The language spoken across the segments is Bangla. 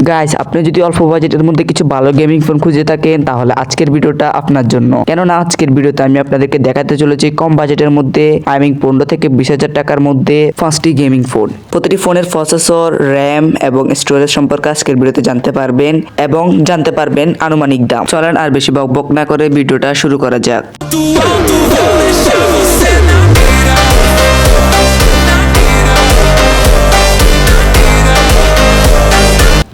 গাইস, আপনি যদি অল্প বাজেটের মধ্যে কিছু ভালো গেমিং ফোন খুঁজে থাকেন তাহলে আজকের ভিডিওটা আপনার জন্য। কেননা আজকের ভিডিওতে আমি আপনাদেরকে দেখাতে চলেছি কম বাজেটের মধ্যে আই 15 থেকে 20,000 টাকার মধ্যে 5টি গেমিং ফোন। প্রতিটি ফোনের প্রসেসর, র্যাম এবং স্টোরেজ সম্পর্কে আজকের ভিডিওতে জানতে পারবেন এবং জানতে পারবেন আনুমানিক দাম। চলেন আর বেশি বকবক না করে ভিডিওটা শুরু করা যাক।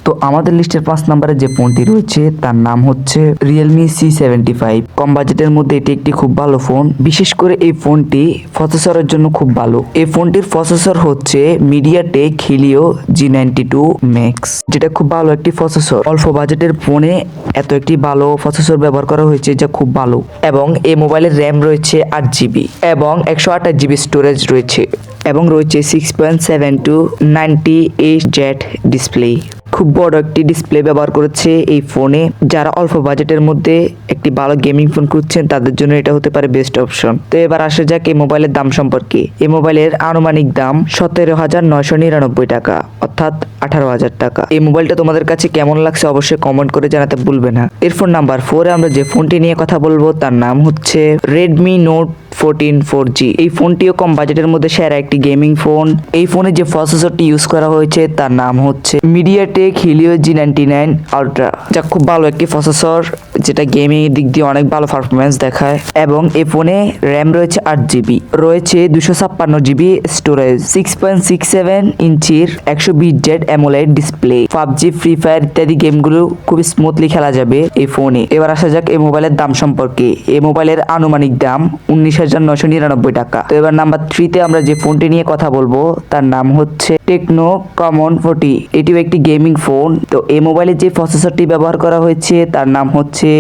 তো আমাদের লিস্টের 5 নম্বরে যে ফোনটি রয়েছে তার নাম হচ্ছে Realme C75। কম বাজেটের মধ্যে এটি একটি খুব ভালো ফোন। বিশেষ করে এই ফোনটি প্রসেসরের জন্য খুব ভালো। এই ফোনটির প্রসেসর হচ্ছে MediaTek Helio G92 Max, যেটা খুব ভালো একটি প্রসেসর। অল্প বাজেটের ফোনে এত একটি ভালো প্রসেসর ব্যবহার করা হয়েছে যা খুব ভালো। এবং এই মোবাইলের র্যাম রয়েছে 8GB এবং 128GB স্টোরেজ রয়েছে এবং রয়েছে 6.72 90Hz ডিসপ্লে। খুব বড় একটি ডিসপ্লে ব্যবহার করেছে এই ফোনে। যারা অল্প বাজেটের মধ্যে একটি ভালো গেমিং ফোন খুঁজছেন তাদের জন্য এটা হতে পারে বেস্ট অপশন। তো এবার আসা যাক এই মোবাইলের দাম সম্পর্কে। এই মোবাইলের আনুমানিক দাম 17,999 টাকা, অর্থাৎ 18,000 টাকা। এই মোবাইলটা তোমাদের কাছে কেমন লাগছে অবশ্যই কমেন্ট করে জানাতে ভুলবে না। এরপর নাম্বার 4 আমরা যে ফোনটি নিয়ে কথা বলবো তার নাম হচ্ছে Redmi Note 14 4G। এই ফোনটিও কম বাজেটের মধ্যে সেরা একটি গেমিং ফোন। এই ফোনে যে প্রসেসরটি ইউজ করা হয়েছে তার নাম হচ্ছে MediaTek Helio G99 Ultra, যা খুব ভালো একটি প্রসেসর যেটা গেমিং দিক দিয়ে অনেক ভালো পারফরমেন্স দেখায়। এবং এই ফোনে র্যাম রয়েছে 8GB, রয়েছে 256GB স্টোরেজ, 6.67 ইঞ্চির 120Hz AMOLED display. PUBG, free fire ইত্যাদি গেমগুলো খুব স্মুথলি খেলা যাবে এই ফোনে। এবার আসা যাক এই মোবাইলের দাম সম্পর্কে। এই মোবাইলের আনুমানিক দাম 19,999 টাকা। তো এবার নাম্বার 3 তে আমরা যে ফোনটি নিয়ে কথা বলবো তার নাম হচ্ছে Tecno Camon 40। এটিও একটি গেমিং ফোন। তো এই মোবাইলে যে প্রসেসরটি ব্যবহার করা হয়েছে তার নাম হচ্ছে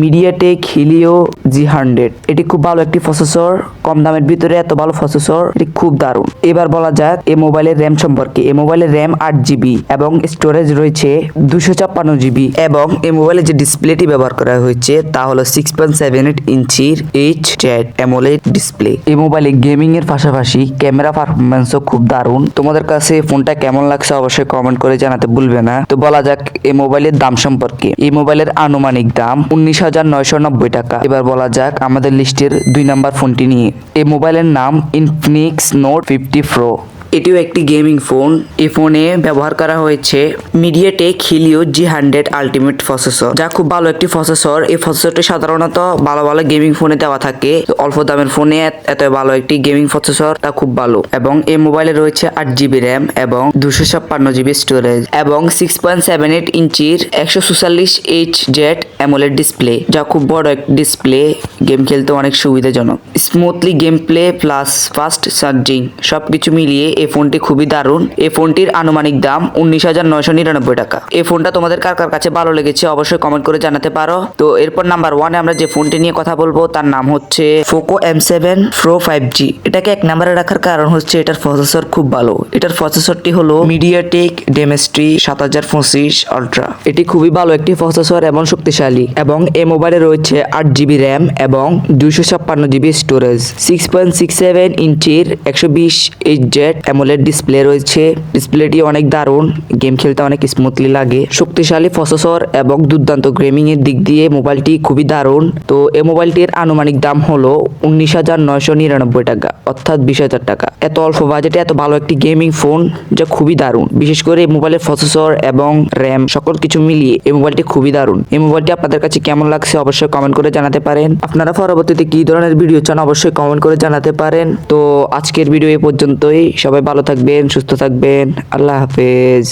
MediaTek Helio G100। এটি খুব ভালো একটি প্রসেসর। কম দামের ভিতরে এত ভালো প্রসেসর, এটি খুব দারুণ। এবার বলা যাক এই মোবাইলের র্যাম সম্পর্কে। এই মোবাইলের র্যাম 8GB এবং স্টোরেজ রয়েছে 256GB এবং এই মোবাইলের যে ডিসপ্লেটি ব্যবহার করা হয়েছে তা হলো 6.78 ইঞ্চির HZ AMOLED ডিসপ্লে। এই মোবাইলে গেমিং এর পাশাপাশি ক্যামেরা পারফরম্যান্সও খুব দারুণ। তোমাদের কাছে ফোনটা কেমন লাগছে অবশ্যই কমেন্ট করে জানাতে ভুলবে না। তো বলা যাক এই মোবাইলের দাম সম্পর্কে। এই মোবাইলের আনুমানিক দাম 19,990 টাকা। এবার বলা যাক আমাদের লিস্টের 2 নাম্বার ফোনটি নিয়ে। এই মোবাইলের নাম Infinix Note 50 Pro। এটিও একটি গেমিং ফোন। এই ফোনে ব্যবহার করা হয়েছে MediaTek Helio G100 Ultimate processor, যা খুব ভালো একটি প্রসেসর। এই প্রসেসরটি সাধারণত ভালো ভালো গেমিং ফোনে দেওয়া থাকে। অল্প দামের ফোনে এত ভালো একটি গেমিং প্রসেসর তা খুব ভালো। এবং এই মোবাইলে রয়েছে 8GB র্যাম এবং 256GB স্টোরেজ এবং 6.78 ইঞ্চির 144Hz AMOLED ডিসপ্লে, যা খুব বড় একটি ডিসপ্লে। গেম খেলতে অনেক সুবিধাজনক। Smoothly game play plus fast charging সবকিছু মিলিয়ে এই ফোনটি খুবই দারুণ। এই ফোনটির আনুমানিক দাম 19,999 টাকা। এই ফোনটা তোমাদের কার কার কাছে ভালো লেগেছে অবশ্যই কমেন্ট করে জানাতে পারো। তো এরপর নাম্বার 1 আমরা যে ফোনটি নিয়ে কথা বলবো তার নাম হচ্ছে Poco M7 Pro 5G। এটাকে 1 নম্বরে রাখার কারণ হচ্ছে এটার প্রসেসর খুব ভালো। এটার প্রসেসরটি হলো MediaTek Dimensity 7025 Ultra। এটি খুবই ভালো একটি প্রসেসর এবং শক্তিশালী। এবং এই মোবাইলে রয়েছে 8GB র্যাম এবং 256GB স্টোরেজ, 6.67 ইঞ্চির 120Hz AMOLED ডিসপ্লে রয়েছে। ডিসপ্লেটি অনেক দারুণ, গেম খেলতে অনেক স্মুথলি লাগে। শক্তিশালী প্রসেসর এবং দুর্দান্ত গেমিং এর দিক দিয়ে মোবাইলটি খুবই দারুণ। তো এই মোবাইলটির আনুমানিক দাম হলো 19,999 টাকা, অর্থাৎ 20,000 টাকা। এত অল্প বাজেটে এত ভালো একটি গেমিং ফোন যা খুবই দারুণ। বিশেষ করে এই মোবাইলের প্রসেসর এবং র্যাম সকল কিছু মিলিয়ে এই মোবাইলটি খুবই দারুণ। এই মোবাইলটি আপনাদের কাছে কেমন লাগছে অবশ্যই কমেন্ট করে জানাতে পারেন। আপনারা পরবর্তীতে কি ধরনের ভিডিও চান অবশ্যই কমেন্ট করে জানাতে পারেন। তো আজকের ভিডিও এ পর্যন্তই। সবাই ভালো থাকবেন, সুস্থ থাকবেন। আল্লাহ হাফেজ।